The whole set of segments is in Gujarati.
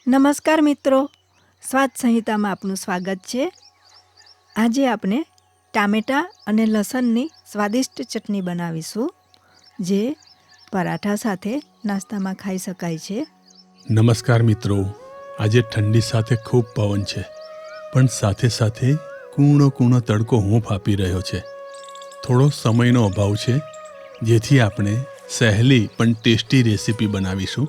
નમસ્કાર મિત્રો, સ્વાદ સંહિતામાં આપનું સ્વાગત છે. આજે આપણે ટામેટાં અને લસણની સ્વાદિષ્ટ ચટણી બનાવીશું, જે પરાઠા સાથે નાસ્તામાં ખાઈ શકાય છે. નમસ્કાર મિત્રો, આજે ઠંડી સાથે ખૂબ પવન છે, પણ સાથે સાથે કૂણો કૂણો તડકો હૂંફ આપી રહ્યો છે. થોડો સમયનો અભાવ છે, જેથી આપણે સહેલી પણ ટેસ્ટી રેસીપી બનાવીશું.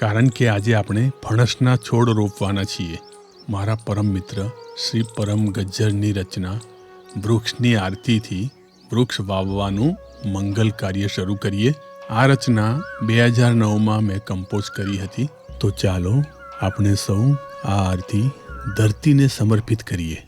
કારણ કે આજે આપણે ફણસના છોડ રોપવાના છીએ. મારા પરમ મિત્ર શ્રી પરમ ગજ્જરની રચના વૃક્ષની આરતીથી વૃક્ષ વાવવાનું મંગલ કાર્ય શરૂ કરીએ. આ રચના 2009માં મેં કમ્પોઝ કરી હતી. તો ચાલો આપણે સૌ આ આરતી ધરતીને સમર્પિત કરીએ.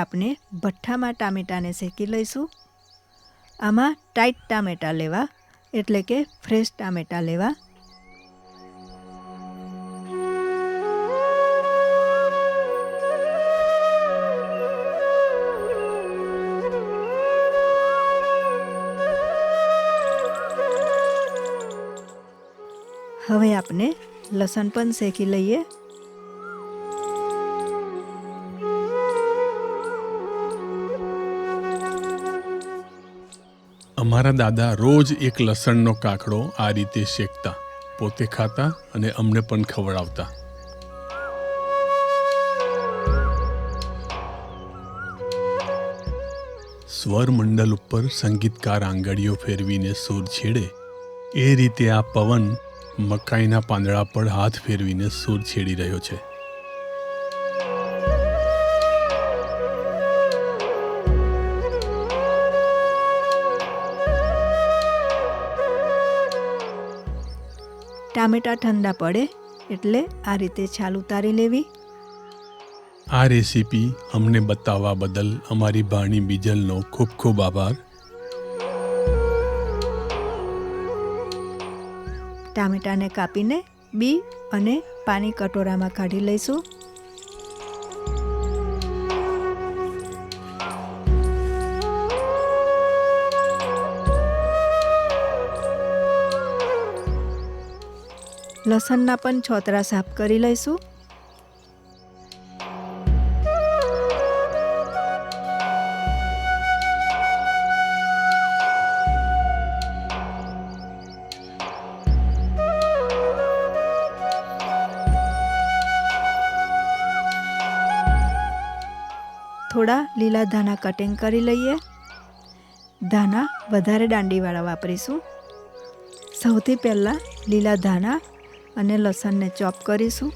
આપણે ભઠ્ઠામાં ટામેટાને શેકી લઈશું. આમાં ટાઈટ ટામેટાં લેવા, એટલે કે ફ્રેશ ટામેટાં લેવા. હવે આપણે લસણ પણ શેકી લઈએ. અમારા દાદા રોજ એક લસણનો કાકડો આ રીતે શેકતા, પોતે ખાતા અને અમને પણ ખવડાવતા. સ્વર મંડલ ઉપર સંગીતકાર આંગળીઓ ફેરવીને સૂર છેડે, એ રીતે આ પવન મકાઈના પાંદડા પર હાથ ફેરવીને સૂર છેડી રહ્યો છે. ટામેટાં ઠંડા પડે એટલે આ રીતે છાલ ઉતારી લેવી. આ રેસીપી અમને બતાવવા બદલ અમારી ભાણી બીજલનો ખૂબ ખૂબ આભાર. ટામેટાને કાપીને બી અને પાણી કટોરામાં કાઢી લઈશું. લસણના પણ છોતરા સાફ કરી લઈશું. થોડા લીલા ધાણા કટિંગ કરી લઈએ. ધાણા વધારે દાંડીવાળા વાપરીશું. સૌથી પહેલાં લીલા ધાણા અને લસણને ચોપ કરીશું.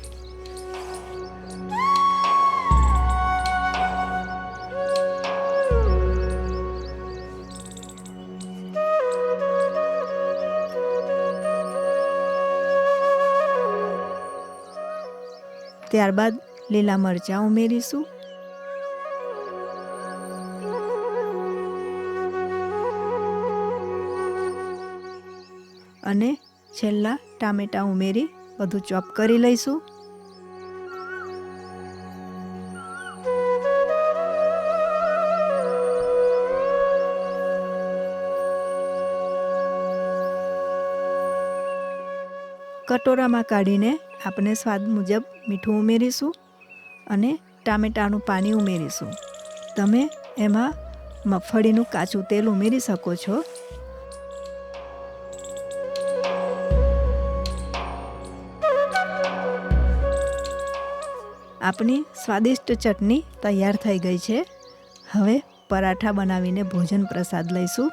ત્યારબાદ લીલા મરચાં ઉમેરીશું. અને છેલ્લા ટામેટાં ઉમેરી બધું ચોપ કરી લઈશું. કટોરામાં કાઢીને આપણે સ્વાદ મુજબ મીઠું ઉમેરીશું અને ટામેટાનું પાણી ઉમેરીશું. તમે એમાં મગફળીનું કાચું તેલ ઉમેરી શકો છો. આપણી સ્વાદિષ્ટ ચટણી તૈયાર થઈ ગઈ છે. હવે પરાઠા બનાવીને ભોજન પ્રસાદ લઈશું.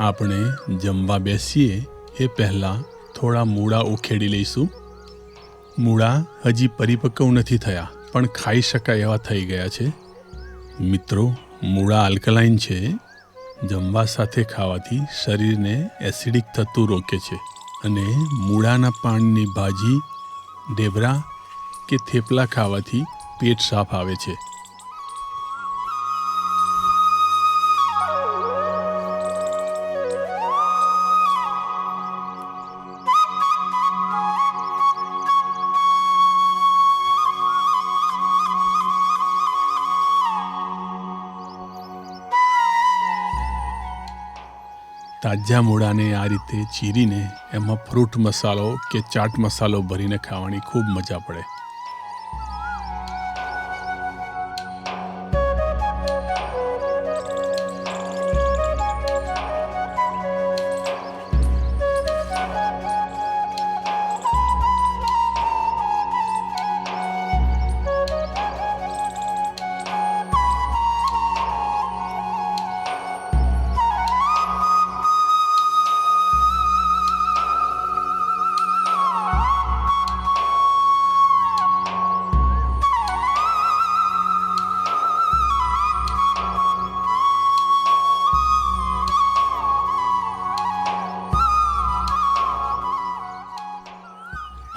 આપણે જમવા બેસીએ એ પહેલાં થોડા મૂળા ઉખેડી લઈશું. મૂળા હજી પરિપક્વ નથી થયા પણ ખાઈ શકાય એવા થઈ ગયા છે. મિત્રો, મૂળા આલ્કલાઇન છે. જમવા સાથે ખાવાથી શરીરને એસિડિક થતું રોકે છે અને મૂળાના પાનની ભાજી, ઢેબરા કે થેપલા ખાવાથી પેટ સાફ આવે છે. તાજા મૂળાને આ રીતે ચીરીને એમાં ફ્રૂટ મસાલો કે ચાટ મસાલો ભરીને ખાવાની ખૂબ મજા પડે.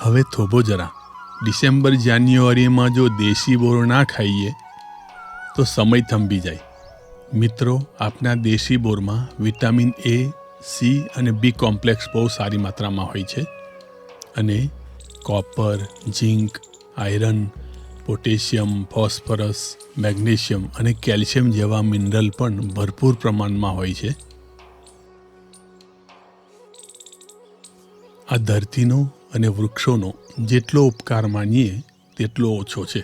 હવે થોભો જરા. ડિસેમ્બર જાન્યુઆરીમાં જો દેશી બોર ના ખાઈએ તો સમય થંભી જાય. મિત્રો, આપણા દેશી બોરમાં વિટામિન A, C અને B કોમ્પ્લેક્સ બહુ સારી માત્રામાં હોય છે અને કોપર, ઝીંક, આયરન, પોટેશિયમ, ફોસ્ફરસ, મેગ્નેશિયમ અને કેલ્શિયમ જેવા મિનરલ પણ ભરપૂર પ્રમાણમાં હોય છે. આ ધરતીનો અને વૃક્ષોનો જેટલો ઉપકાર માનીએ તેટલો ઓછો છે.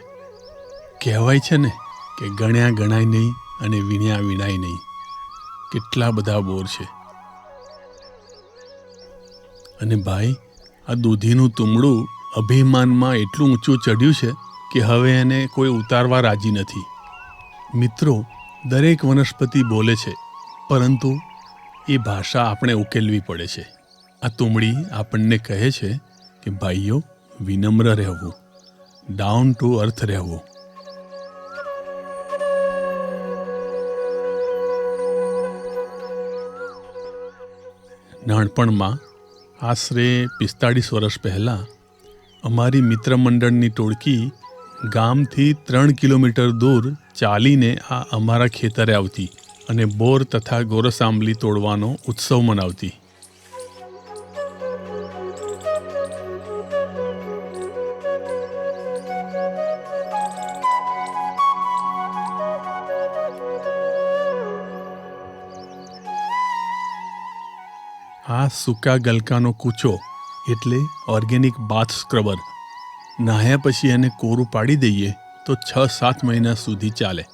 કહેવાય છે ને કે ગણ્યા ગણાય નહીં અને વીણ્યા વીણાય નહીં. કેટલા બધા બોર છે. અને ભાઈ, આ દૂધીનું તુમડું અભિમાનમાં એટલું ઊંચું ચડ્યું છે કે હવે એને કોઈ ઉતારવા રાજી નથી. મિત્રો, દરેક વનસ્પતિ બોલે છે, પરંતુ એ ભાષા આપણે ઉકેલવી પડે છે. આ તુમડી આપણને કહે છે કે ભાઈઓ, વિનમ્ર રહેવું, ડાઉન ટુ અર્થ રહેવું. નાનપણમાં આશરે 45 વર્ષ પહેલાં અમારી મિત્ર મંડળની ટોળકી ગામથી 3 કિલોમીટર દૂર ચાલીને આ અમારા ખેતરે આવતી અને બોર તથા ગોરસ આંબલી તોડવાનો ઉત્સવ મનાવતી. આ સૂકા ગલકાનો કૂચો એટલે ઓર્ગેનિક બાથ સ્ક્રબર. નાહ્યા પછી એને કોરું પાડી દઈએ તો 6-7 મહિના સુધી ચાલે.